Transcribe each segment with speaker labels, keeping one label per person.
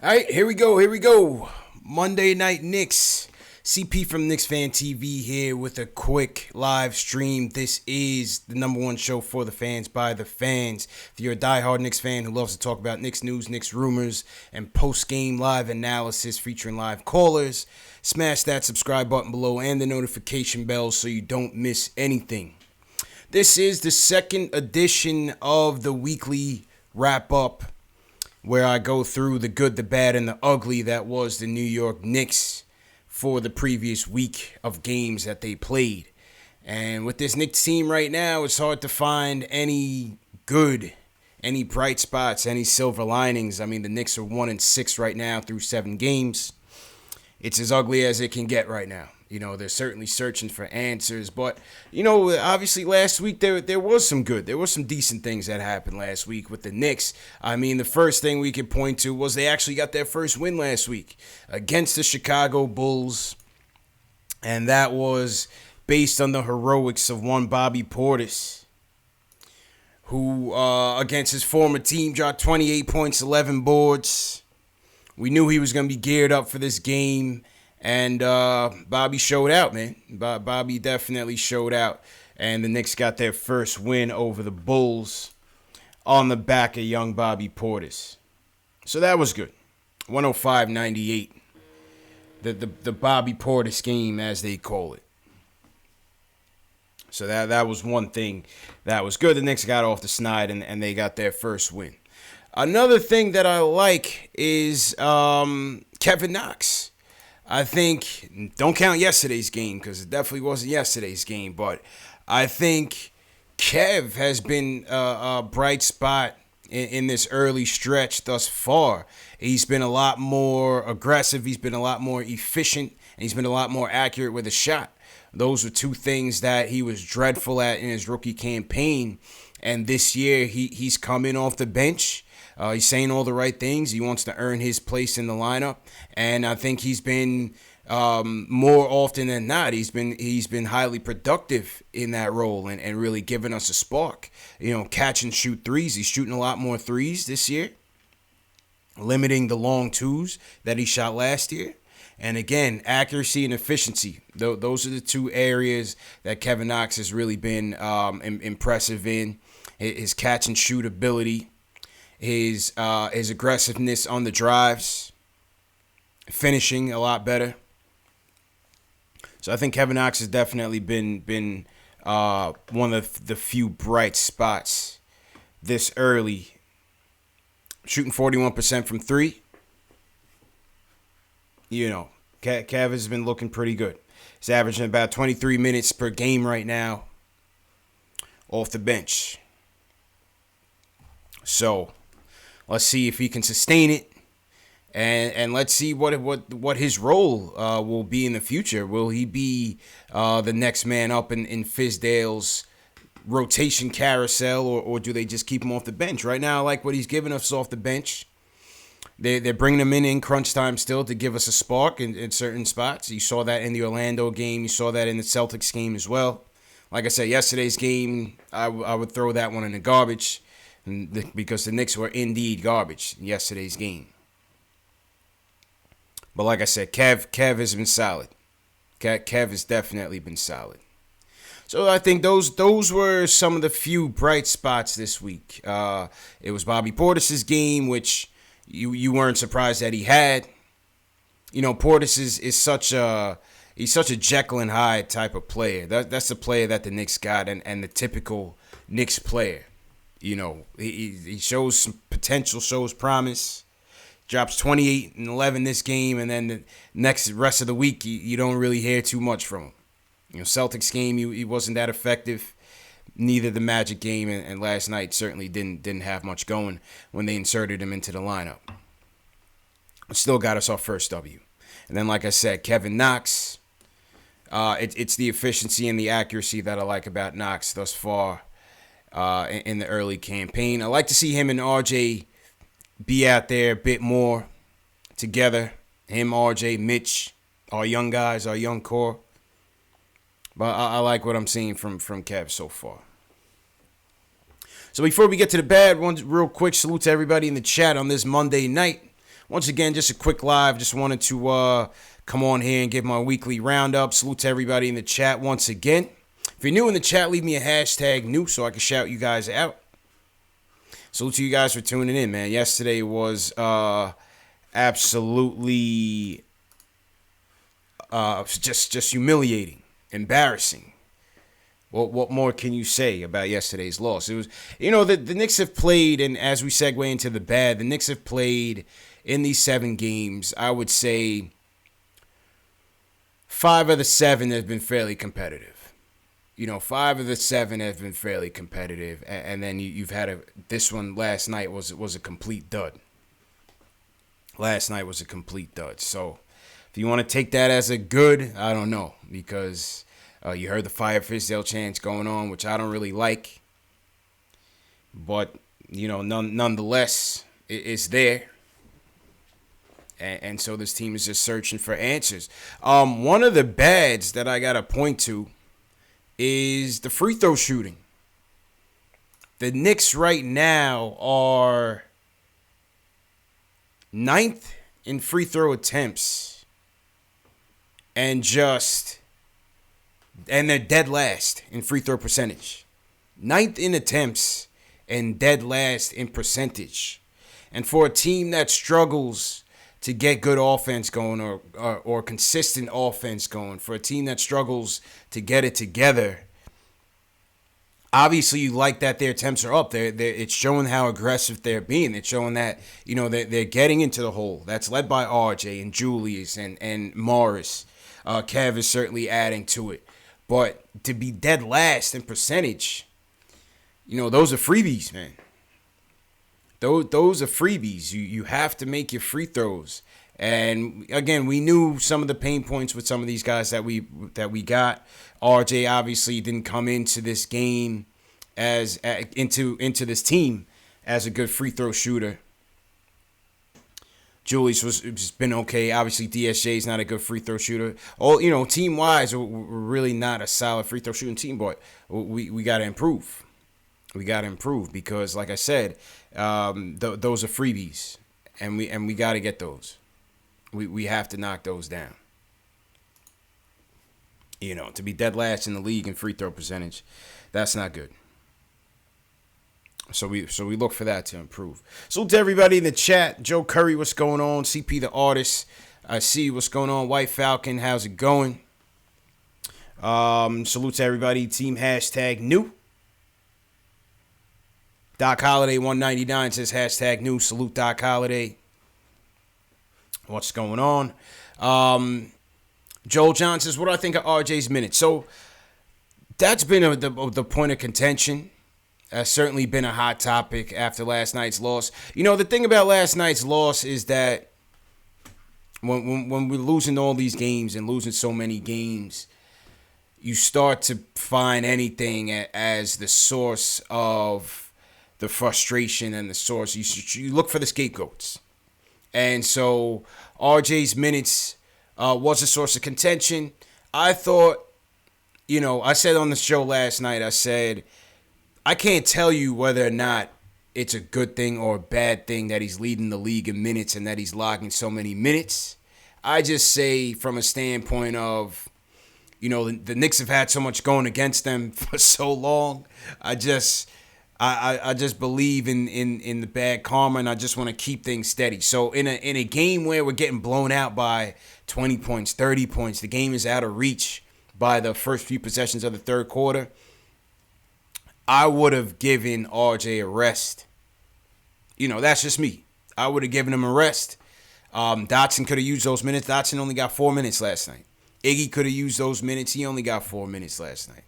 Speaker 1: All right, here we go. Here we go. Monday Night Knicks. CP from KnicksFanTV here with a quick live stream. This is the number one show for the fans by the fans. If you're a diehard Knicks fan who loves to talk about Knicks news, Knicks rumors, and post-game live analysis featuring live callers, smash that subscribe button below and the notification bell so you don't miss anything. This is the second edition of the weekly wrap-up where I go through the good, the bad, and the ugly that was the New York Knicks for the previous week of games that they played. And with this Knicks team right now, it's hard to find any good, any bright spots, any silver linings. I mean, the Knicks are 1-6 right now through 7 games. It's as ugly as it can get right now. You know, they're certainly searching for answers. But, you know, obviously last week there was some good. There were some decent things that happened last week with the Knicks. I mean, the first thing we could point to was they actually got their first win last week against the Chicago Bulls. And that was based on the heroics of one Bobby Portis, who, against his former team, dropped 28 points, 11 boards. We knew he was going to be geared up for this game. And Bobby showed out, man. Bobby definitely showed out. And the Knicks got their first win over the Bulls on the back of young Bobby Portis. So that was good. 105-98. The Bobby Portis game, as they call it. So that was one thing that was good. The Knicks got off the snide and they got their first win. Another thing that I like is Kevin Knox. I think, don't count yesterday's game because it definitely wasn't yesterday's game, but I think Kev has been a bright spot in this early stretch thus far. He's been a lot more aggressive, he's been a lot more efficient, and he's been a lot more accurate with a shot. Those were two things that he was dreadful at in his rookie campaign, and this year he's coming off the bench. He's saying all the right things. He wants to earn his place in the lineup, and I think he's been more often than not. He's been highly productive in that role and really giving us a spark. You know, catch and shoot threes. He's shooting a lot more threes this year, limiting the long twos that he shot last year. And again, accuracy and efficiency. Those are the two areas that Kevin Knox has really been impressive in. His catch and shoot ability. His aggressiveness on the drives, finishing a lot better. So I think Kevin Knox has definitely been one of the few bright spots this early. Shooting 41% from three. You know, Kev has been looking pretty good. He's averaging about 23 minutes per game right now off the bench. So let's see if he can sustain it, and let's see what his role will be in the future. Will he be the next man up in Fizdale's rotation carousel, or do they just keep him off the bench? Right now, I like what he's giving us off the bench. They're bringing him in crunch time still to give us a spark in certain spots. You saw that in the Orlando game. You saw that in the Celtics game as well. Like I said, yesterday's game, I would throw that one in the garbage. Because the Knicks were indeed garbage in yesterday's game. But like I said, Kev has been solid. Kev has definitely been solid. So I think those were some of the few bright spots this week. It was Bobby Portis' game, which you weren't surprised that he had. You know, Portis is such a Jekyll and Hyde type of player. That's the player that the Knicks got, and the typical Knicks player. You know, he shows some potential, shows promise. Drops 28 and 11 this game, and then the rest of the week, you don't really hear too much from him. You know, Celtics game, he wasn't that effective. Neither the Magic game and last night certainly didn't have much going when they inserted him into the lineup. Still got us our first W. And then, like I said, Kevin Knox. It's the efficiency and the accuracy that I like about Knox thus far. In the early campaign. I like to see him and RJ be out there a bit more together. Him, RJ, Mitch, our young guys, our young core. But I like what I'm seeing from Kev so far. So before we get to the bad ones, real quick salute to everybody in the chat on this Monday night. Once again, just a quick live. Just wanted to come on here and give my weekly roundup. Salute to everybody in the chat once again. If you're new in the chat, leave me a hashtag new so I can shout you guys out. Salute to you guys for tuning in, man. Yesterday was absolutely just humiliating, embarrassing. What more can you say about yesterday's loss? It was, the Knicks have played, and as we segue into the bad, the Knicks have played in these 7 games. I would say 5 of the 7 have been fairly competitive. 5 of the 7 have been fairly competitive, and then you've had this one last night was a complete dud. Last night was a complete dud. So if you want to take that as a good, I don't know, because you heard the Fire Fizdale chants going on, which I don't really like. But, nonetheless, it's there. And so this team is just searching for answers. One of the bads that I got to point to is the free throw shooting. The Knicks right now are 9th in free throw attempts. And they're dead last in free throw percentage. 9th in attempts and dead last in percentage. And for a team that struggles to get good offense going or consistent offense going, for a team that struggles to get it together, obviously you like that their attempts are up. It's showing how aggressive they're being. It's showing that, they're getting into the hole. That's led by RJ and Julius and Morris. Kev is certainly adding to it. But to be dead last in percentage, those are freebies, man. Those are freebies. You have to make your free throws. And again, we knew some of the pain points with some of these guys that we got. RJ obviously didn't come into this game into this team as a good free throw shooter. Julius has been okay. Obviously, DSJ is not a good free throw shooter. Team wise, we're really not a solid free throw shooting team, but we got to improve. We got to improve because, like I said, those are freebies, and we got to get those. We have to knock those down. To be dead last in the league in free throw percentage, that's not good. So we look for that to improve. Salute to everybody in the chat. Joe Curry, what's going on? CP the artist, I see what's going on. White Falcon, how's it going? Salute to everybody. Team hashtag new. Doc Holiday 199 says hashtag new. Salute Doc Holiday. What's going on? Joel John says, what do I think of RJ's minutes? So that's been the point of contention. Has certainly been a hot topic after last night's loss. The thing about last night's loss is that when we're losing all these games and losing so many games, you start to find anything as the source of the frustration and the source. You look for the scapegoats. And so RJ's minutes was a source of contention. I thought, I said on the show last night, I said, I can't tell you whether or not it's a good thing or a bad thing that he's leading the league in minutes and that he's logging so many minutes. I just say from a standpoint of, the Knicks have had so much going against them for so long. I just believe in the bad karma, and I just want to keep things steady. So in a game where we're getting blown out by 20 points, 30 points, the game is out of reach by the first few possessions of the third quarter, I would have given RJ a rest. That's just me. I would have given him a rest. Dotson could have used those minutes. Dotson only got 4 minutes last night. Iggy could have used those minutes. He only got 4 minutes last night.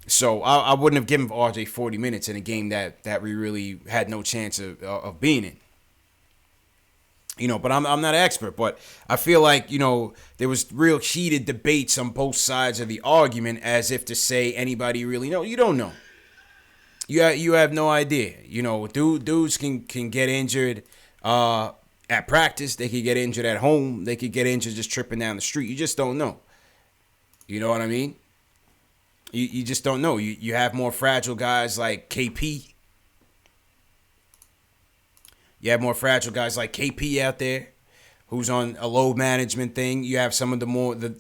Speaker 1: So I wouldn't have given RJ 40 minutes in a game that we really had no chance of being in. But I'm not an expert. But I feel like, there was real heated debates on both sides of the argument as if to say anybody really know. You don't know. You have no idea. Dudes can get injured at practice. They could get injured at home. They could get injured just tripping down the street. You just don't know. You know what I mean? You just don't know. You have more fragile guys like KP. You have more fragile guys like KP out there, who's on a load management thing. You have some of the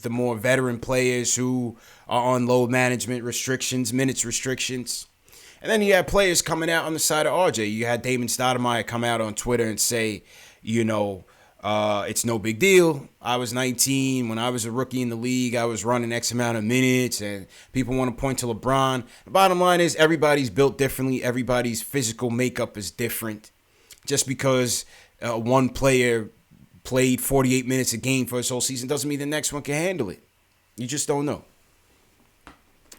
Speaker 1: more veteran players who are on load management restrictions, minutes restrictions. And then you have players coming out on the side of RJ. You had Damon Stoudemire come out on Twitter and say, it's no big deal. I was 19. When I was a rookie in the league, I was running X amount of minutes, and people want to point to LeBron. The bottom line is everybody's built differently. Everybody's physical makeup is different. Just because one player played 48 minutes a game for his whole season doesn't mean the next one can handle it. You just don't know.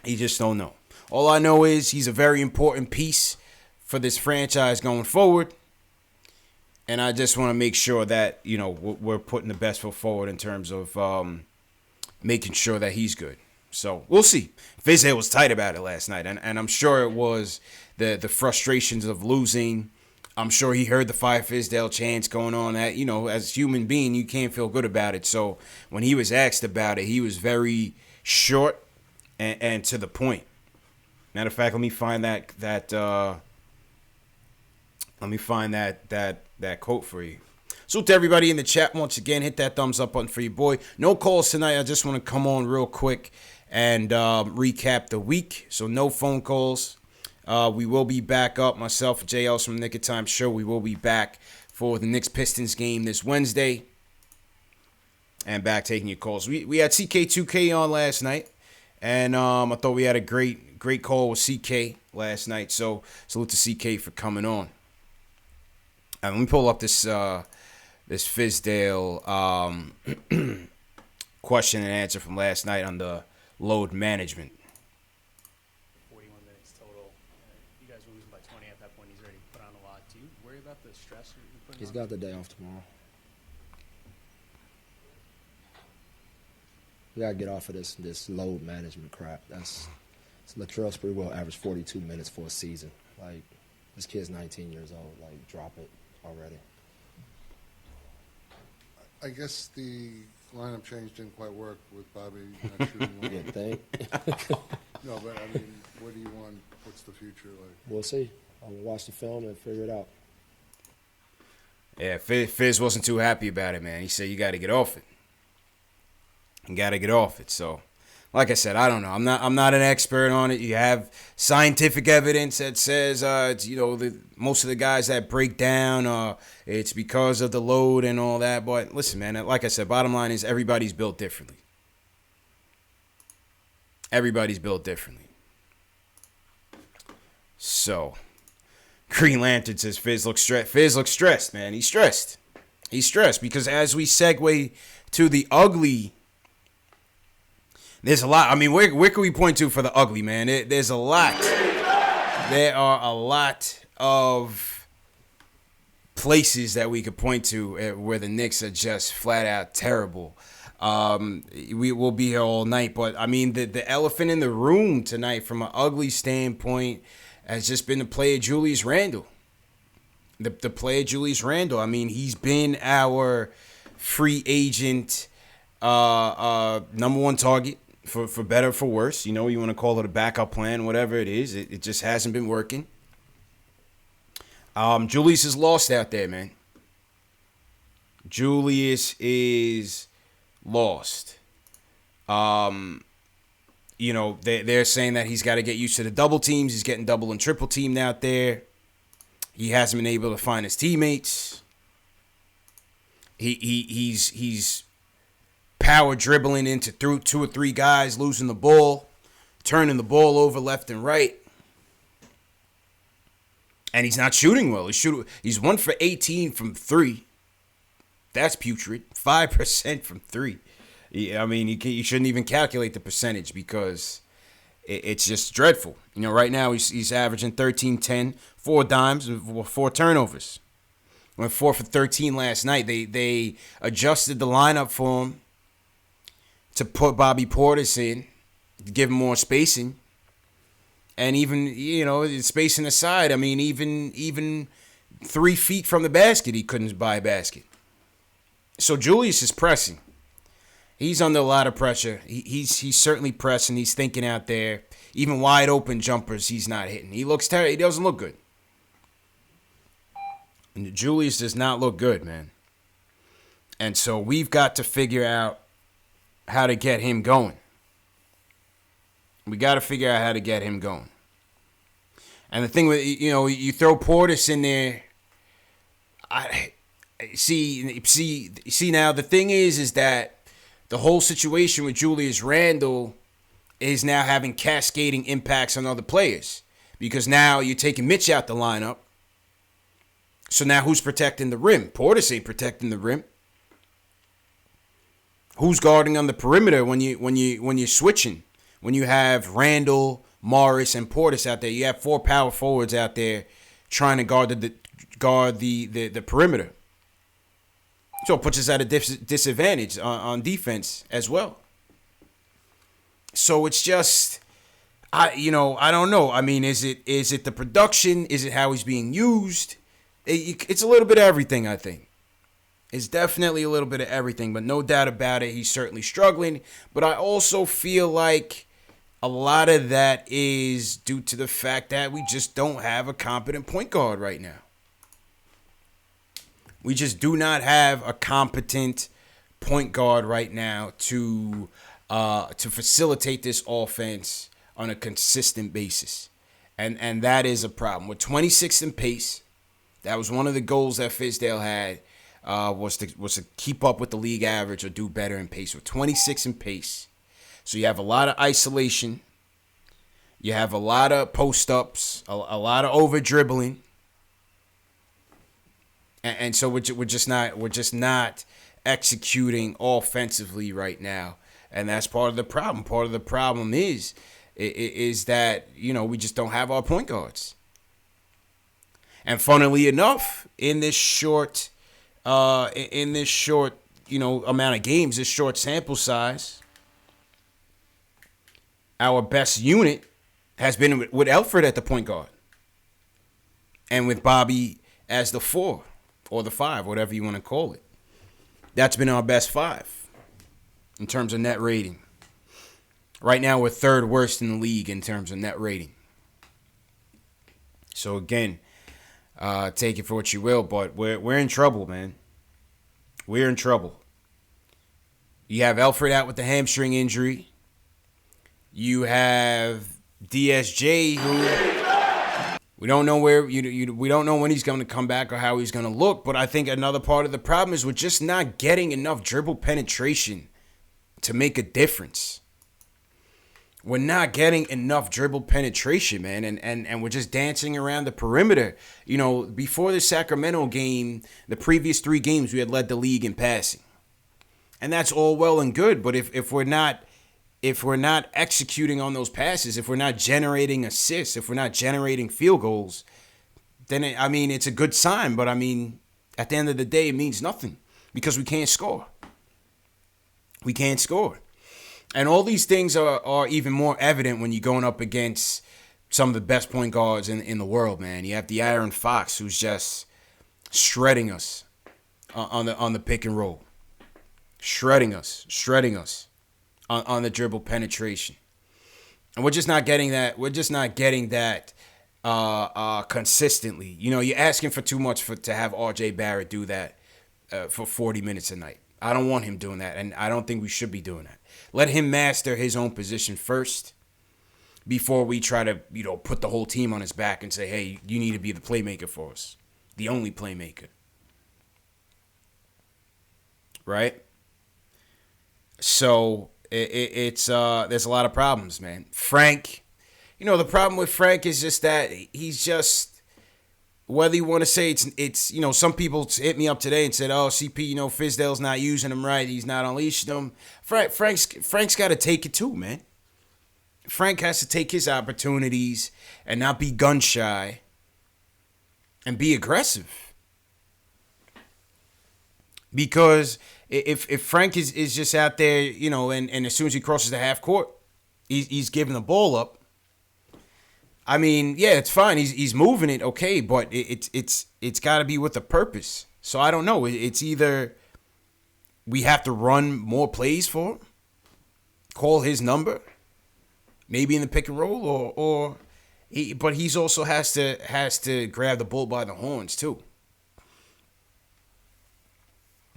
Speaker 1: You just don't know. All I know is he's a very important piece for this franchise going forward. And I just want to make sure that, we're putting the best foot forward in terms of making sure that he's good. So we'll see. Fizdale was tight about it last night. And I'm sure it was the frustrations of losing. I'm sure he heard the Fire Fizdale chants going on. That, as a human being, you can't feel good about it. So when he was asked about it, he was very short and to the point. Matter of fact, let me find that quote for you. So to everybody in the chat, once again, hit that thumbs up button for your boy. No calls tonight. I just want to come on real quick and recap the week. So no phone calls. We will be back up. Myself and JL's from Nick of Time Show. We will be back for the Knicks-Pistons game this Wednesday. And back taking your calls. We had CK2K on last night. And I thought we had a great call with CK last night. So salute to CK for coming on. Let me pull up this Fizdale question and answer from last night on the load management.
Speaker 2: 41 minutes total. You guys were losing by 20 at that point. He's already put on a lot. Do you worry about the stress you're putting on?
Speaker 3: He's got the day off tomorrow. We gotta get off of this load management crap. Latrell Sprewell averaged 42 minutes for a season. Like, this kid's 19 years old. Like, drop it already.
Speaker 4: I guess the lineup change didn't quite work with Bobby not shooting well.
Speaker 3: You think?
Speaker 4: No, but I mean, what do you want? What's the future like?
Speaker 3: We'll see. I'll watch the film and figure it out.
Speaker 1: Yeah, Fizz wasn't too happy about it, man. He said you got to get off it. You got to get off it. So, like I said, I don't know. I'm not an expert on it. You have scientific evidence that says, most of the guys that break down, it's because of the load and all that. But listen, man, like I said, bottom line is everybody's built differently. Everybody's built differently. So, Green Lantern says Fizz looks stressed. Fizz looks stressed, man. He's stressed. He's stressed because as we segue to the ugly. There's a lot. I mean, where can we point to for the ugly, man? There's a lot. There are a lot of places that we could point to where the Knicks are just flat out terrible. We will be here all night, but I mean, the elephant in the room tonight, from an ugly standpoint, has just been the player Julius Randle. The player Julius Randle. I mean, he's been our free agent number one target. For better or for worse, you want to call it a backup plan, whatever it is. It just hasn't been working. Julius is lost out there, man. Julius is lost. They're saying that he's got to get used to the double teams. He's getting double and triple teamed out there. He hasn't been able to find his teammates. He's power dribbling into through two or three guys, losing the ball, turning the ball over left and right. And he's not shooting well. He's 1 for 18 from 3. That's putrid. 5% from 3. I mean, you shouldn't even calculate the percentage because it's just dreadful. Right now he's averaging 13-10, 4 dimes, 4 turnovers. Went 4 for 13 last night. They adjusted the lineup for him to put Bobby Portis in, to give him more spacing. And even, spacing aside, I mean, even 3 feet from the basket, he couldn't buy a basket. So Julius is pressing. He's under a lot of pressure. He's certainly pressing. He's thinking out there. Even wide open jumpers, he's not hitting. He looks terrible. He doesn't look good. Julius does not look good, man. And so we've got to figure out how to get him going. We got to figure out how to get him going. And the thing with, you throw Portis in there. See now the thing is that the whole situation with Julius Randle is now having cascading impacts on other players. Because now you're taking Mitch out the lineup. So now who's protecting the rim? Portis ain't protecting the rim. Who's guarding on the perimeter when you're switching? When you have Randle, Morris, and Portis out there, you have 4 power forwards out there trying to guard the perimeter. So it puts us at a disadvantage on defense as well. So it's just, I don't know. I mean, is it the production? Is it how he's being used? It's a little bit of everything, I think. It's definitely a little bit of everything, but no doubt about it, he's certainly struggling. But I also feel like a lot of that is due to the fact that we just don't have a competent point guard right now. We just do not have a competent point guard right now to facilitate this offense on a consistent basis. And that is a problem. We're 26th in pace. That was one of the goals that Fizdale had, was to keep up with the league average or do better in pace. We're 26th in pace. So you have a lot of isolation. You have a lot of post-ups, a lot of over-dribbling. And so we're just not executing offensively right now. And that's part of the problem. Part of the problem is that, we just don't have our point guards. And funnily enough, in this short amount of games, this short sample size, our best unit has been with Elfrid at the point guard. And with Bobby as the 4 or the 5, whatever you want to call it. That's been our best 5 in terms of net rating. Right now, we're 3rd worst in the league in terms of net rating. So again, take it for what you will, but we're in trouble, man. We're in trouble. You have Elfrid out with the hamstring injury. You have DSJ, who we don't know we don't know when he's going to come back or how he's going to look. But I think another part of the problem is we're just not getting enough dribble penetration to make a difference. We're not getting enough dribble penetration, man, and we're just dancing around the perimeter. Before the Sacramento game, the previous 3 games, we had led the league in passing. And that's all well and good, but if we're not executing on those passes, if we're not generating assists, if we're not generating field goals, then it's a good sign, but at the end of the day, it means nothing because we can't score. We can't score. And all these things are even more evident when you're going up against some of the best point guards in the world, man. You have the Aaron Fox, who's just shredding us on the pick and roll. Shredding us on the dribble penetration. And we're just not getting that. We're just not getting that consistently. You're asking for too much to have R.J. Barrett do that for 40 minutes a night. I don't want him doing that, and I don't think we should be doing that. Let him master his own position first before we try to, put the whole team on his back and say, hey, you need to be the playmaker for us, the only playmaker. Right? So it's there's a lot of problems, man. Frank, the problem with Frank is just that he's just, whether you want to say it's some people hit me up today and said, oh, CP, Fizdale's not using him right. He's not unleashing him. Frank's got to take it too, man. Frank has to take his opportunities and not be gun shy and be aggressive. Because if Frank is just out there, and as soon as he crosses the half court, he's giving the ball up. Yeah, it's fine. He's moving it, okay, but it's got to be with a purpose. So I don't know. It's either we have to run more plays for him, call his number, maybe in the pick and roll, but he's also has to grab the bull by the horns too.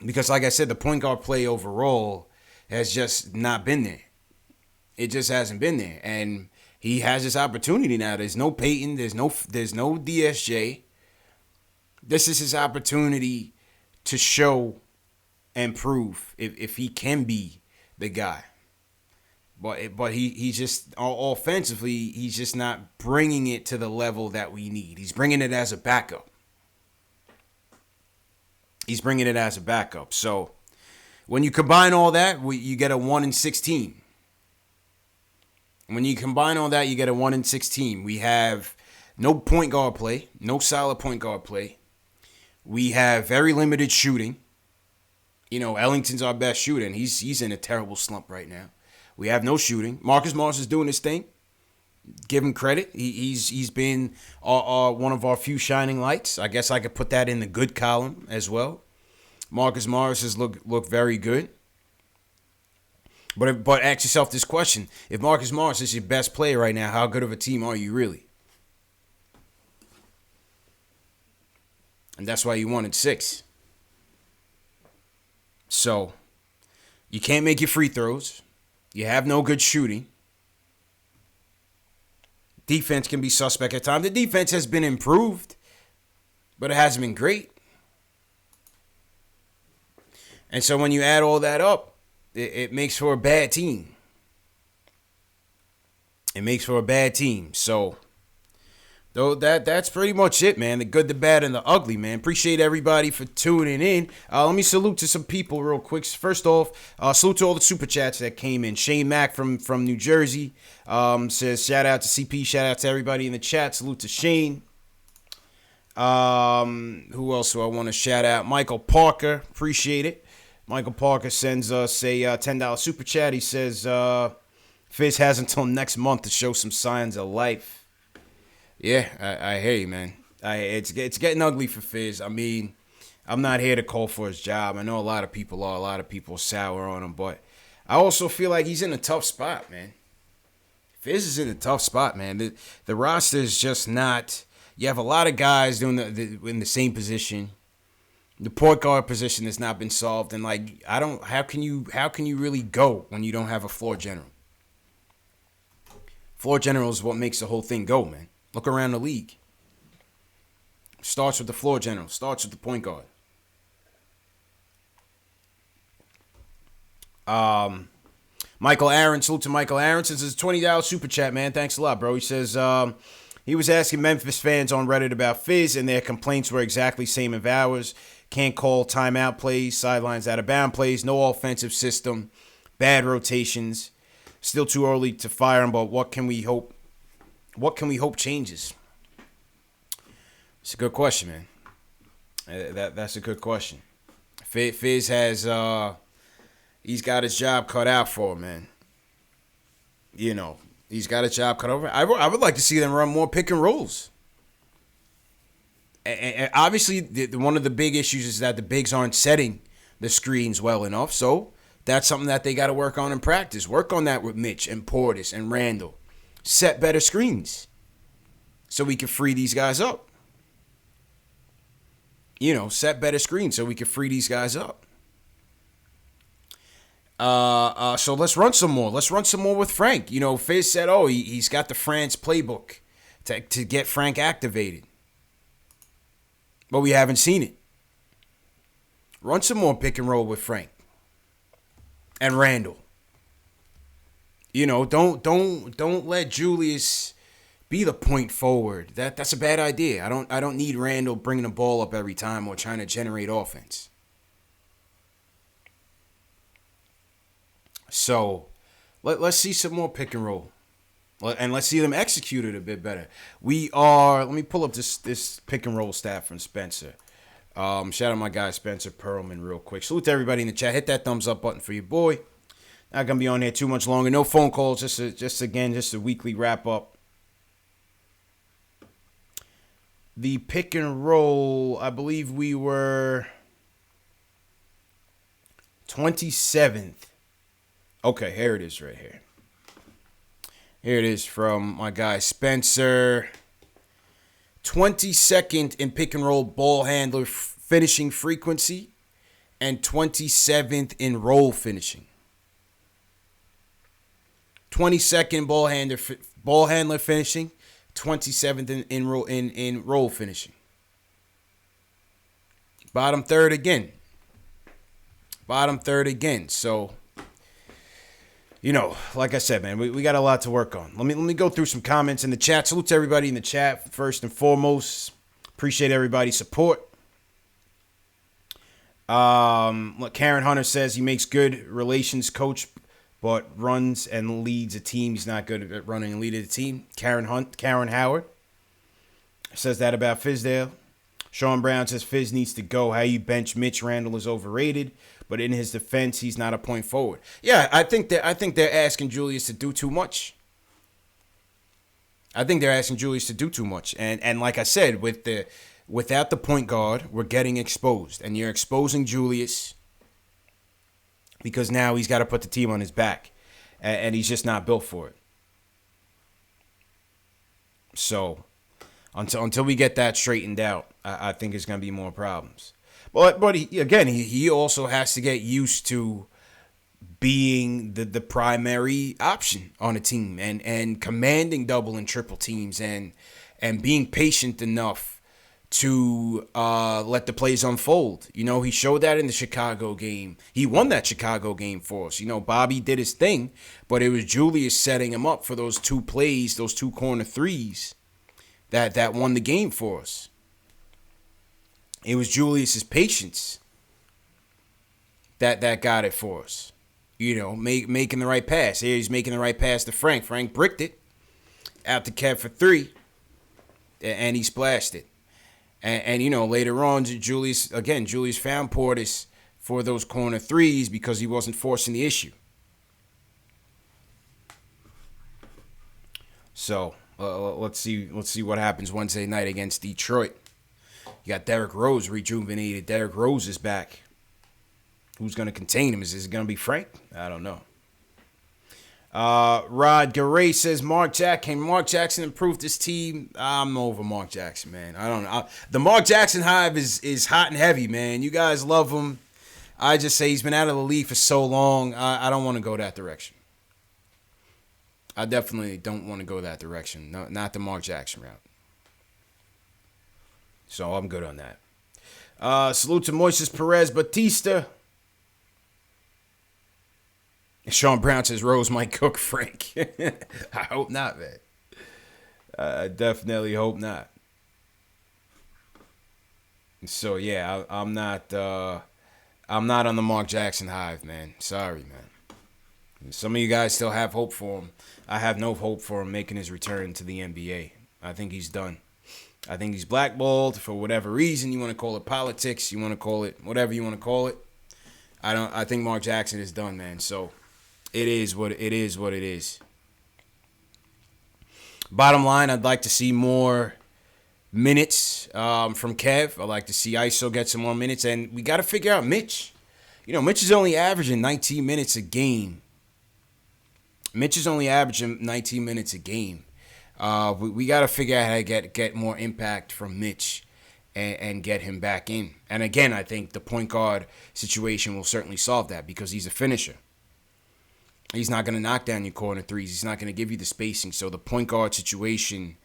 Speaker 1: Because, like I said, the point guard play overall has just not been there. It just hasn't been there. And he has this opportunity now. There's no Peyton. There's no DSJ. This is his opportunity to show and prove if he can be the guy. But he's just, offensively, he's just not bringing it to the level that we need. He's bringing it as a backup. So when you combine all that, you get a 1-16. When you combine all that, you get a 1-16. We have no point guard play, no solid point guard play. We have very limited shooting. You know, Ellington's our best shooter, and he's in a terrible slump right now. We have no shooting. Marcus Morris is doing his thing. Give him credit. He's been one of our few shining lights. I guess I could put that in the good column as well. Marcus Morris has looked very good. But ask yourself this question. If Marcus Morris is your best player right now, how good of a team are you really? And that's why you wanted 6. So, you can't make your free throws. You have no good shooting. Defense can be suspect at times. The defense has been improved, but it hasn't been great. And so when you add all that up, it makes for a bad team. So, though that's pretty much it, man. The good, the bad, and the ugly, man. Appreciate everybody for tuning in. Let me salute to some people real quick. First off, salute to all the super chats that came in. Shane Mack from New Jersey says, shout out to CP, shout out to everybody in the chat. Salute to Shane. Who else do I want to shout out? Michael Parker, appreciate it. Michael Parker sends us a $10 super chat. He says, Fizz has until next month to show some signs of life. Yeah, I hear you, man. It's getting ugly for Fizz. I mean, I'm not here to call for his job. I know a lot of people are. A lot of people sour on him. But I also feel like he's in a tough spot, man. Fizz is in a tough spot, man. The roster is just not... You have a lot of guys doing in the same position. The point guard position has not been solved. And, like, how can you really go when you don't have a floor general? Floor general is what makes the whole thing go, man. Look around the league. Starts with the floor general. Starts with the point guard. Michael Aaron. Salute to Michael Aaron. Since it's a $20 super chat, man. Thanks a lot, bro. He says he was asking Memphis fans on Reddit about Fizz, and their complaints were exactly same as ours. Can't call timeout plays, sidelines out of bound plays, no offensive system, bad rotations. Still too early to fire him, but what can we hope? What can we hope changes? It's a good question, man. That's a good question. Fizz has he's got his job cut out for him, man. You know, he's got his job cut over. I would like to see them run more pick and rolls. And obviously, one of the big issues is that the bigs aren't setting the screens well enough. So that's something that they got to work on in practice. Work on that with Mitch and Portis and Randall. Set better screens so we can free these guys up. You know, set better screens so we can free these guys up. So let's run some more. Let's run some more with Frank. You know, Fizz said, he's got the France playbook to get Frank activated. But we haven't seen it. Run some more pick and roll with Frank and Randall. You know, don't let Julius be the point forward. That's a bad idea. I don't need Randall bringing the ball up every time or trying to generate offense. So, let's see some more pick and roll. And let's see them execute it a bit better. Let me pull up this pick and roll stat from Spencer. Shout out my guy Spencer Perlman real quick. Salute to everybody in the chat. Hit that thumbs up button for your boy. Not going to be on here too much longer. No phone calls. Just a weekly wrap up. The pick and roll, I believe we were 27th. Okay, here it is right here. Here it is from my guy Spencer. 22nd in pick and roll ball handler finishing frequency and 27th in roll finishing. 22nd ball handler finishing, 27th in roll finishing. Bottom third again. So, like I said, man, we got a lot to work on. Let me go through some comments in the chat. Salute to everybody in the chat first and foremost. Appreciate everybody's support. Look, Karen Hunter says he makes good relations coach, but runs and leads a team. He's not good at running and leading a team. Karen Howard says that about Fizdale. Sean Brown says Fizz needs to go. How you bench Mitch Randall is overrated, but in his defense, he's not a point forward. Yeah, I think they're asking Julius to do too much. And like I said, without the point guard, we're getting exposed, and you're exposing Julius because now he's got to put the team on his back, and he's just not built for it. So until we get that straightened out, I think there's going to be more problems. But he also has to get used to being the primary option on a team and commanding double and triple teams and being patient enough to let the plays unfold. He showed that in the Chicago game. He won that Chicago game for us. Bobby did his thing, but it was Julius setting him up for those two plays, those two corner threes that won the game for us. It was Julius's patience that got it for us. Making the right pass. Here he's making the right pass to Frank. Frank bricked it out to Kev for three, and he splashed it. And later on, Julius found Portis for those corner threes because he wasn't forcing the issue. So let's see what happens Wednesday night against Detroit. You got Derrick Rose rejuvenated. Derrick Rose is back. Who's going to contain him? Is it going to be Frank? I don't know. Rod Garay says can Mark Jackson improve this team? I'm over Mark Jackson, man. I don't know. The Mark Jackson hive is hot and heavy, man. You guys love him. I just say he's been out of the league for so long. I don't want to go that direction. I definitely don't want to go that direction. No, not the Mark Jackson route. So I'm good on that. Salute to Moises Perez Batista. Sean Brown says Rose might cook Frank. I hope not, man. I definitely hope not. So yeah, I'm not on the Mark Jackson hive, man. Sorry, man. Some of you guys still have hope for him. I have no hope for him making his return to the NBA. I think he's done. I think he's blackballed for whatever reason. You want to call it politics. You want to call it whatever you want to call it. I think Mark Jackson is done, man. So it is what it is. Bottom line, I'd like to see more minutes from Kev. I'd like to see ISO get some more minutes. And we got to figure out Mitch. Mitch is only averaging 19 minutes a game. We got to figure out how to get more impact from Mitch and get him back in. And again, I think the point guard situation will certainly solve that because he's a finisher. He's not going to knock down your corner threes. He's not going to give you the spacing. So the point guard situation,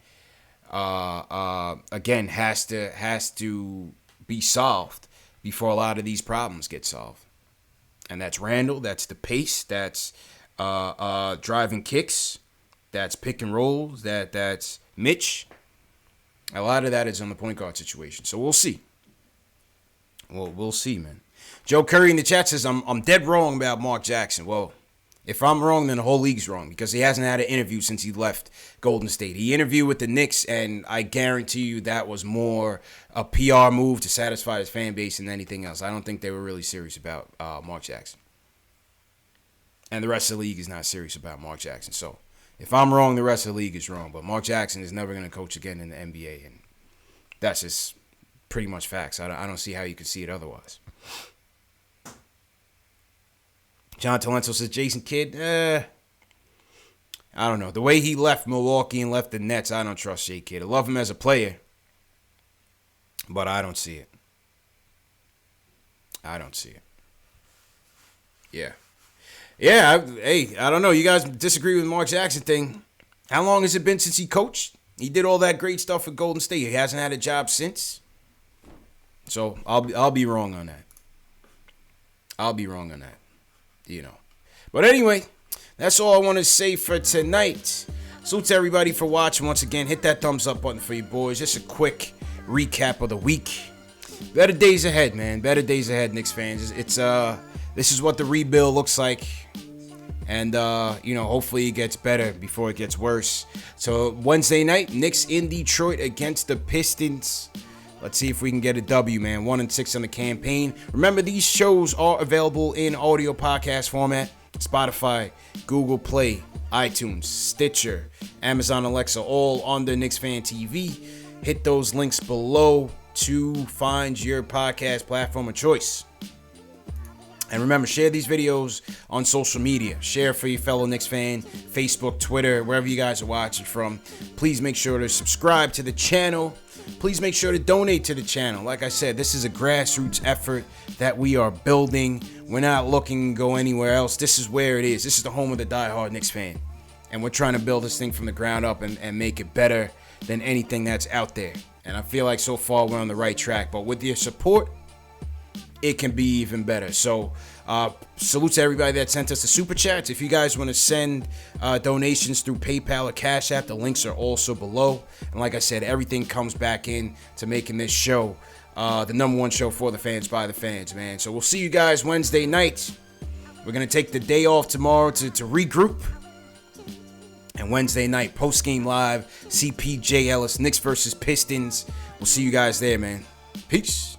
Speaker 1: again, has to be solved before a lot of these problems get solved. And that's Randall. That's the pace. That's driving kicks. That's pick and rolls. That's Mitch. A lot of that is on the point guard situation. So we'll see. We'll see, man. Joe Curry in the chat says, I'm dead wrong about Mark Jackson. Well, if I'm wrong, then the whole league's wrong because he hasn't had an interview since he left Golden State. He interviewed with the Knicks, and I guarantee you that was more a PR move to satisfy his fan base than anything else. I don't think they were really serious about Mark Jackson. And the rest of the league is not serious about Mark Jackson. So if I'm wrong, the rest of the league is wrong. But Mark Jackson is never going to coach again in the NBA, and that's just pretty much facts. I don't see how you could see it otherwise. John Talento says, Jason Kidd, I don't know. The way he left Milwaukee and left the Nets, I don't trust Jay Kidd. I love him as a player, but I don't see it. Yeah. Yeah, I don't know. You guys disagree with the Mark Jackson thing. How long has it been since he coached? He did all that great stuff with Golden State. He hasn't had a job since. So I'll be wrong on that. I'll be wrong on that. You know. But anyway, that's all I want to say for tonight. Salute to everybody for watching. Once again, hit that thumbs up button for you boys. Just a quick recap of the week. Better days ahead, man. Better days ahead, Knicks fans. This is what the rebuild looks like. And, hopefully it gets better before it gets worse. So, Wednesday night, Knicks in Detroit against the Pistons. Let's see if we can get a W, man. 1-6 on the campaign. Remember, these shows are available in audio podcast format. Spotify, Google Play, iTunes, Stitcher, Amazon Alexa, all on the KnicksFanTV. Hit those links below to find your podcast platform of choice. And remember, share these videos on social media. Share for your fellow Knicks fan, Facebook, Twitter, wherever you guys are watching from. Please make sure to subscribe to the channel. Please make sure to donate to the channel. Like I said, this is a grassroots effort that we are building. We're not looking to go anywhere else. This is where it is. This is the home of the diehard Knicks fan. And we're trying to build this thing from the ground up and make it better than anything that's out there. And I feel like so far we're on the right track. But with your support, it can be even better. So salute to everybody that sent us the super chats. If you guys want to send donations through PayPal or Cash App, the links are also below. And like I said, everything comes back in to making this show the number one show for the fans by the fans, man. So we'll see you guys Wednesday night. We're going to take the day off tomorrow to regroup. And Wednesday night, post-game live, CPJ Ellis, Knicks versus Pistons. We'll see you guys there, man. Peace.